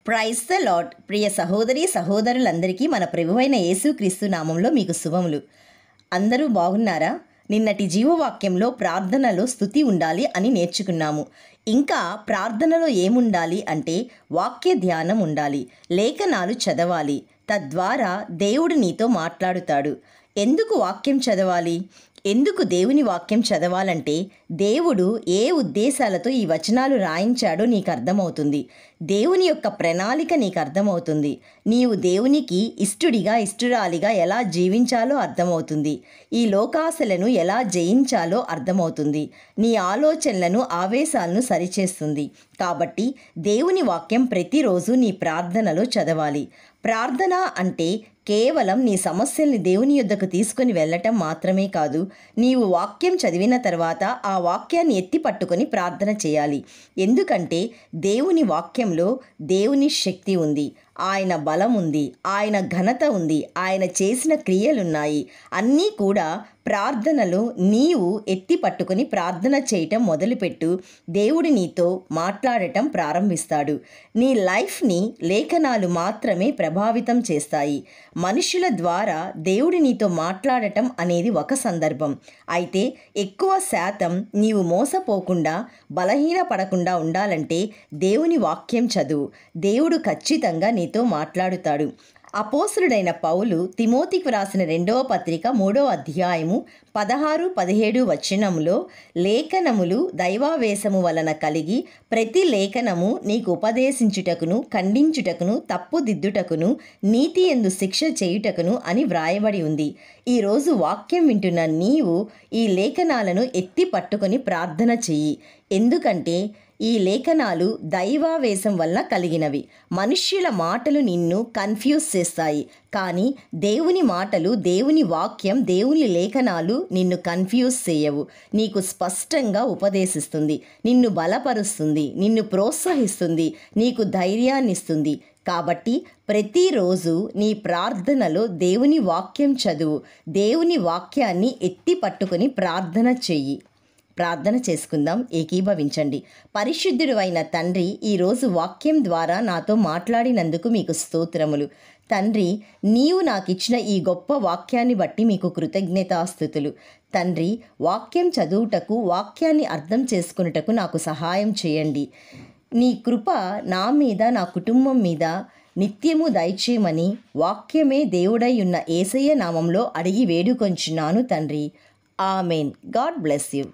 Praise the lord. ప్రియ సహోదరి సహోదరులందరికీ మన ప్రభువైన యేసుక్రీస్తు నామంలో మీకు శుభములు. అందరూ బాగున్నారా? నిన్నటి జీవవాక్యంలో ప్రార్థనలో స్తుతి ఉండాలి అని నేర్చుకున్నాము. ఇంకా ప్రార్థనలో ఏముండాలి అంటే వాక్య ధ్యానం ఉండాలి, లేఖనాలు చదవాలి. తద్వారా దేవుడు నీతో మాట్లాడుతాడు. ఎందుకు వాక్యం చదవాలి? ఎందుకు దేవుని వాక్యం చదవాలంటే దేవుడు ఏ ఉద్దేశాలతో ఈ వచనాలు రాయించాడో నీకు అర్థమవుతుంది. దేవుని యొక్క ప్రణాళిక నీకు అర్థమవుతుంది. నీవు దేవునికి ఇష్టుడిగా ఇష్టురాలిగా ఎలా జీవించాలో అర్థమవుతుంది. ఈ లోకాశలను ఎలా జయించాలో అర్థమవుతుంది. నీ ఆలోచనలను ఆవేశాలను సరిచేస్తుంది. కాబట్టి దేవుని వాక్యం ప్రతిరోజు నీ ప్రార్థనలో చదవాలి. ప్రార్థన అంటే కేవలం నీ సమస్యల్ని దేవుని యొద్దకు తీసుకొని వెళ్ళటం మాత్రమే కాదు. నీవు వాక్యం చదివిన తర్వాత ఆ వాక్యాన్ని ఎత్తి పట్టుకొని ప్రార్థన చేయాలి. ఎందుకంటే దేవుని వాక్యంలో దేవుని శక్తి ఉంది, ఆయన బలం ఉంది, ఆయన ఘనత ఉంది, ఆయన చేసిన క్రియలున్నాయి. అన్నీ కూడా ప్రార్థనలో నీవు ఎత్తి పట్టుకొని ప్రార్థన చేయటం మొదలుపెట్టు. దేవుడు నీతో మాట్లాడటం ప్రారంభిస్తాడు. నీ లైఫ్ని లేఖనాలు మాత్రమే ప్రభావితం చేస్తాయి. మనుషుల ద్వారా దేవుడు నీతో మాట్లాడటం అనేది ఒక సందర్భం. అయితే ఎక్కువ శాతం నీవు మోసపోకుండా బలహీనపడకుండా ఉండాలంటే దేవుని వాక్యం చదువు. దేవుడు ఖచ్చితంగా నీతో మాట్లాడుతాడు. అపోస్తలుడైన పౌలు తిమోతికి వ్రాసిన 2వ పత్రిక 3వ అధ్యాయము 16-17 వచనములో, లేఖనములు దైవావేశము వలన కలిగి ప్రతి లేఖనము నీకు ఉపదేశించుటకును, ఖండించుటకును, తప్పుదిద్దుటకును, నీతి యందు శిక్ష చేయుటకును అని వ్రాయబడి ఉంది. ఈరోజు వాక్యం వింటున్న నీవు ఈ లేఖనాలను ఎత్తి పట్టుకొని ప్రార్థన చెయ్యి. ఎందుకంటే ఈ లేఖనాలు దైవావేశం వల్ల కలిగినవి. మనుష్యుల మాటలు నిన్ను కన్ఫ్యూజ్ చేస్తాయి, కానీ దేవుని మాటలు, దేవుని వాక్యం, దేవుని లేఖనాలు నిన్ను కన్ఫ్యూజ్ చేయవు. నీకు స్పష్టంగా ఉపదేశిస్తుంది, నిన్ను బలపరుస్తుంది, నిన్ను ప్రోత్సహిస్తుంది, నీకు ధైర్యాన్ని ఇస్తుంది. కాబట్టి ప్రతిరోజు నీ ప్రార్థనలో దేవుని వాక్యం చదువు. దేవుని వాక్యాన్ని ఎత్తి పట్టుకొని ప్రార్థన చెయ్యి. ప్రార్థన చేసుకుందాం, ఏకీభవించండి. పరిశుద్ధుడు అయిన తండ్రి, ఈరోజు వాక్యం ద్వారా నాతో మాట్లాడినందుకు మీకు స్తోత్రములు. తండ్రి, నీవు నాకు ఇచ్చిన ఈ గొప్ప వాక్యాన్ని బట్టి మీకు కృతజ్ఞతాస్తుతులు. తండ్రి, వాక్యం చదువుటకు, వాక్యాన్ని అర్థం చేసుకున్నటకు నాకు సహాయం చేయండి. నీ కృప నా మీద, నా కుటుంబం మీద నిత్యము దయచేయమని వాక్యమే దేవుడై ఉన్న యేసయ్య నామంలో అడిగి వేడుకొంచున్నాను తండ్రి. ఆమెన్. God bless you.